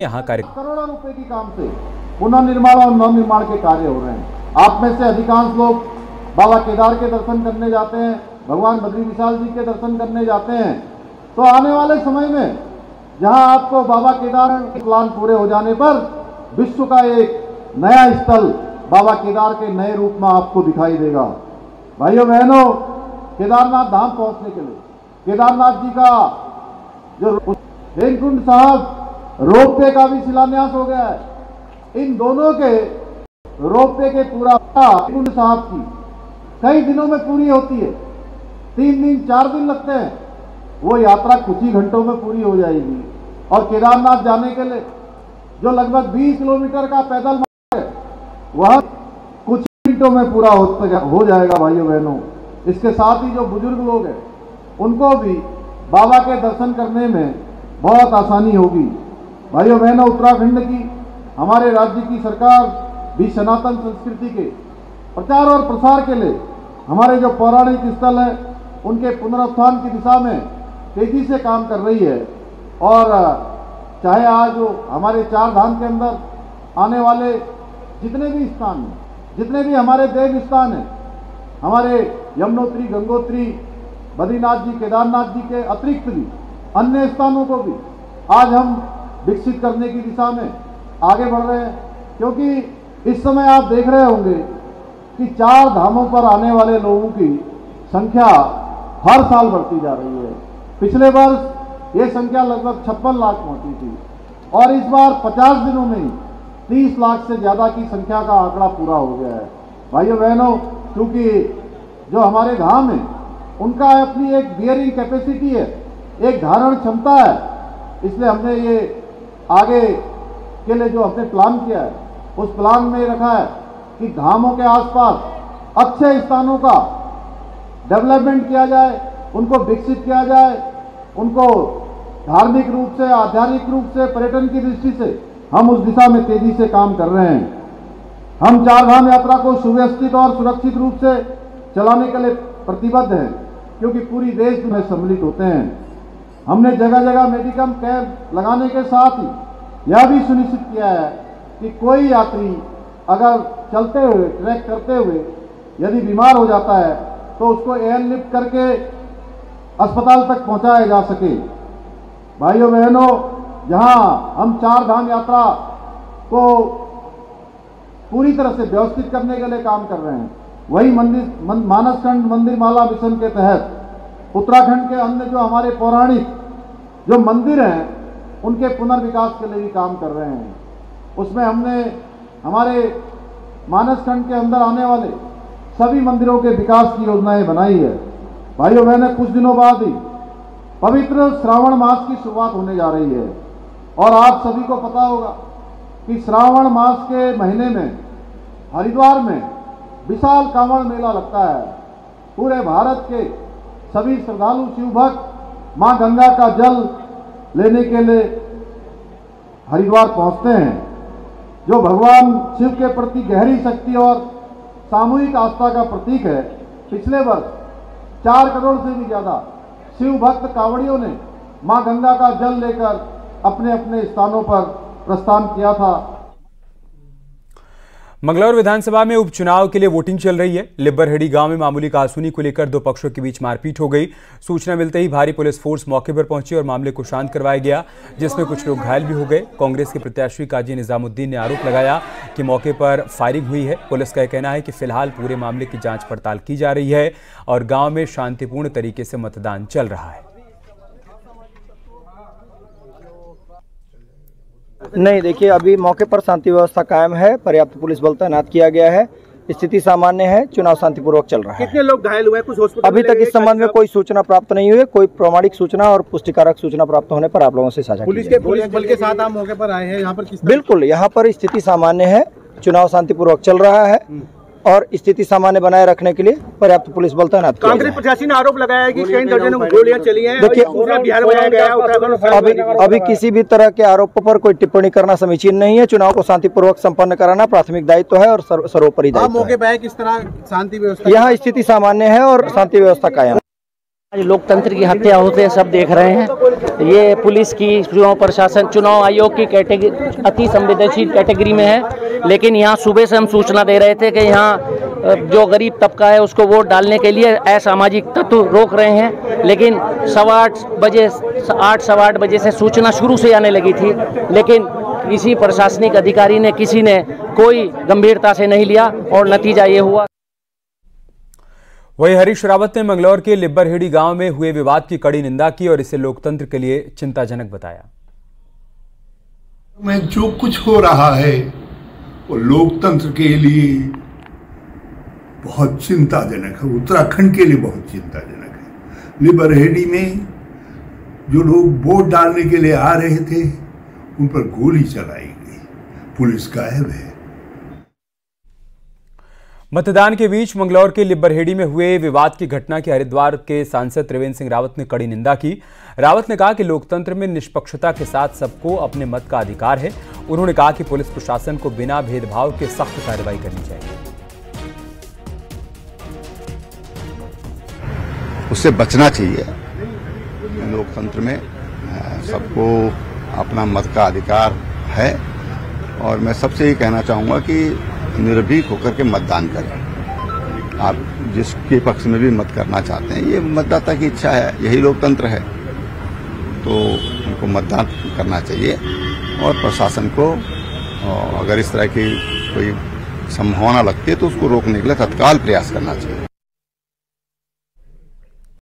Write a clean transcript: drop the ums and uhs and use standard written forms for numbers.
यहाँ कार्य करोड़ों रुपए की काम से पुनर्निर्माण और नवनिर्माण के कार्य हो रहे हैं। आप में से अधिकांश लोग बाबा केदार के दर्शन करने जाते हैं, भगवान बद्री विशाल जी के दर्शन करने जाते हैं। तो आने वाले समय में जहां आपको बाबा केदार के प्लान पूरे हो जाने पर विश्व का एक नया स्थल बाबा केदार के नए रूप में आपको दिखाई देगा। भाइयों बहनों, केदारनाथ धाम पहुंचने के लिए केदारनाथ जी का जो हेमकुंड साहब रोपवे का भी शिलान्यास हो गया है। इन दोनों के रोपवे के पूरा हेमकुंड साहब की कई दिनों में पूरी होती है, 3 दिन 4 दिन लगते हैं। वो यात्रा कुछ ही घंटों में पूरी हो जाएगी। और केदारनाथ जाने के लिए जो लगभग 20 किलोमीटर का पैदल मार्ग है, वह कुछ मिनटों में पूरा हो जाएगा। भाइयों बहनों, इसके साथ ही जो बुजुर्ग लोग हैं उनको भी बाबा के दर्शन करने में बहुत आसानी होगी। भाइयों बहनों, उत्तराखंड की हमारे राज्य की सरकार भी सनातन संस्कृति के प्रचार और प्रसार के लिए हमारे जो पौराणिक स्थल है उनके पुनरुत्थान की दिशा में तेजी से काम कर रही है। और चाहे आज जो हमारे 4 धाम के अंदर आने वाले जितने भी स्थान हैं, जितने भी हमारे देव स्थान हैं, हमारे यमुनोत्री, गंगोत्री, बद्रीनाथ जी, केदारनाथ जी के अतिरिक्त भी अन्य स्थानों को भी आज हम विकसित करने की दिशा में आगे बढ़ रहे हैं। क्योंकि इस समय आप देख रहे होंगे कि 4 धामों पर आने वाले लोगों की संख्या हर साल बढ़ती जा रही है। पिछले वर्ष ये संख्या लगभग 56 लाख पहुंची थी और इस बार 50 दिनों में ही 30 लाख से ज़्यादा की संख्या का आंकड़ा पूरा हो गया है। भाइयों बहनों, क्योंकि जो हमारे धाम है उनका अपनी एक बियरिंग कैपेसिटी है, एक धारण क्षमता है, इसलिए हमने ये आगे के लिए जो हमने प्लान किया है उस प्लान में रखा है कि धामों के आसपास अच्छे स्थानों का डेवलपमेंट किया जाए, उनको विकसित किया जाए, उनको धार्मिक रूप से, आध्यात्मिक रूप से, पर्यटन की दृष्टि से हम उस दिशा में तेजी से काम कर रहे हैं। हम 4 धाम यात्रा को सुव्यवस्थित और सुरक्षित रूप से चलाने के लिए प्रतिबद्ध हैं, क्योंकि पूरी देश में सम्मिलित होते हैं। हमने जगह जगह मेडिकल कैंप लगाने के साथ ही यह भी सुनिश्चित किया है कि कोई यात्री अगर चलते हुए, ट्रैक करते हुए यदि बीमार हो जाता है तो उसको एयरलिफ्ट करके अस्पताल तक पहुंचाया जा सके। भाइयों बहनों, जहां हम 4 धाम यात्रा को पूरी तरह से व्यवस्थित करने के लिए काम कर रहे हैं, वही मानसखंड मंदिर माला मिशन के तहत उत्तराखंड के अन्य जो हमारे पौराणिक जो मंदिर हैं उनके पुनर्विकास के लिए भी काम कर रहे हैं। उसमें हमने हमारे मानसखंड के अंदर आने वाले सभी मंदिरों के विकास की योजनाएं बनाई है। भाइयों बहनों, कुछ दिनों बाद ही पवित्र श्रावण मास की शुरुआत होने जा रही है और आप सभी को पता होगा कि श्रावण मास के महीने में हरिद्वार में विशाल कांवड़ मेला लगता है। पूरे भारत के सभी श्रद्धालु शिव भक्त मां गंगा का जल लेने के लिए हरिद्वार पहुंचते हैं, जो भगवान शिव के प्रति गहरी शक्ति और सामूहिक आस्था का प्रतीक है। पिछले वर्ष 4 करोड़ से भी ज्यादा शिव भक्त कांवड़ियों ने मां गंगा का जल लेकर अपने अपने स्थानों पर प्रस्थान किया था। मंगलौर विधानसभा में उपचुनाव के लिए वोटिंग चल रही है। लिब्बरहेड़ी गांव में मामूली कहासुनी को लेकर 2 पक्षों के बीच मारपीट हो गई। सूचना मिलते ही भारी पुलिस फोर्स मौके पर पहुंची और मामले को शांत करवाया गया, जिसमें कुछ लोग घायल भी हो गए। कांग्रेस के प्रत्याशी काजी निजामुद्दीन ने आरोप लगाया कि मौके पर फायरिंग हुई है। पुलिस का कहना है कि फिलहाल पूरे मामले की जांच पड़ताल की जा रही है और गांव में शांतिपूर्ण तरीके से मतदान चल रहा है। नहीं, देखिए, अभी मौके पर शांति व्यवस्था कायम है, पर्याप्त पुलिस बल तैनात किया गया है, स्थिति सामान्य है, चुनाव शांतिपूर्वक चल रहा है। कितने लोग घायल हुए? कुछ हॉस्पिटल अभी तक इस संबंध में कोई सूचना प्राप्त नहीं हुई है। कोई प्रामाणिक सूचना और पुष्टिकारक सूचना प्राप्त होने पर आप लोगों से साझा पुलिस बल के साथ आप मौके पर आए हैं यहाँ पर? बिल्कुल, यहाँ पर स्थिति सामान्य है, चुनाव शांतिपूर्वक चल रहा है और स्थिति सामान्य बनाए रखने के लिए पर्याप्त पुलिस बल तैनात किया गया है। कांग्रेस प्रत्याशी ने आरोप लगाया है कि कई दर्जनों गोलियां चली हैं। देखिए, बिहार अभी किसी भी तरह के आरोपों पर कोई टिप्पणी करना समीचीन नहीं है। चुनाव को शांतिपूर्वक संपन्न कराना प्राथमिक दायित्व है और सर्वोपरि दायित्व है। मौके पर किस तरह शांति व्यवस्था? यहाँ स्थिति सामान्य है और शांति व्यवस्था कायम है। आज लोकतंत्र की हत्या होते सब देख रहे हैं। ये पुलिस की, चुनाव प्रशासन, चुनाव आयोग की कैटेगरी अति संवेदनशील कैटेगरी में है। लेकिन यहाँ सुबह से हम सूचना दे रहे थे कि यहाँ जो गरीब तबका है उसको वोट डालने के लिए असामाजिक तत्व रोक रहे हैं। लेकिन 8:15 बजे से सूचना शुरू से आने लगी थी, लेकिन किसी प्रशासनिक अधिकारी ने, किसी ने कोई गंभीरता से नहीं लिया और नतीजा ये हुआ। वहीं हरीश रावत ने मंगलौर के लिब्बरहेड़ी गांव में हुए विवाद की कड़ी निंदा की और इसे लोकतंत्र के लिए चिंताजनक बताया। में जो कुछ हो रहा है वो लोकतंत्र के लिए बहुत चिंताजनक है, उत्तराखंड के लिए बहुत चिंताजनक है। लिब्बरहेड़ी में जो लोग वोट डालने के लिए आ रहे थे उन पर गोली चलाई गई, पुलिस गायब है। मतदान के बीच मंगलौर के लिब्बरहेड़ी में हुए विवाद की घटना की हरिद्वार के सांसद त्रिवेंद्र सिंह रावत ने कड़ी निंदा की। रावत ने कहा कि लोकतंत्र में निष्पक्षता के साथ सबको अपने मत का अधिकार है। उन्होंने कहा कि पुलिस प्रशासन को बिना भेदभाव के सख्त कार्रवाई करनी चाहिए। उससे बचना चाहिए। लोकतंत्र में सबको अपना मत का अधिकार है और मैं सबसे ये कहना चाहूँगा कि निर्भीक होकर के मतदान करें। आप जिसके पक्ष में भी मत करना चाहते हैं, ये मतदाता की इच्छा है, यही लोकतंत्र है, तो उनको मतदान करना चाहिए। और प्रशासन को अगर इस तरह की कोई संभावना लगती है तो उसको रोकने के लिए तत्काल प्रयास करना चाहिए।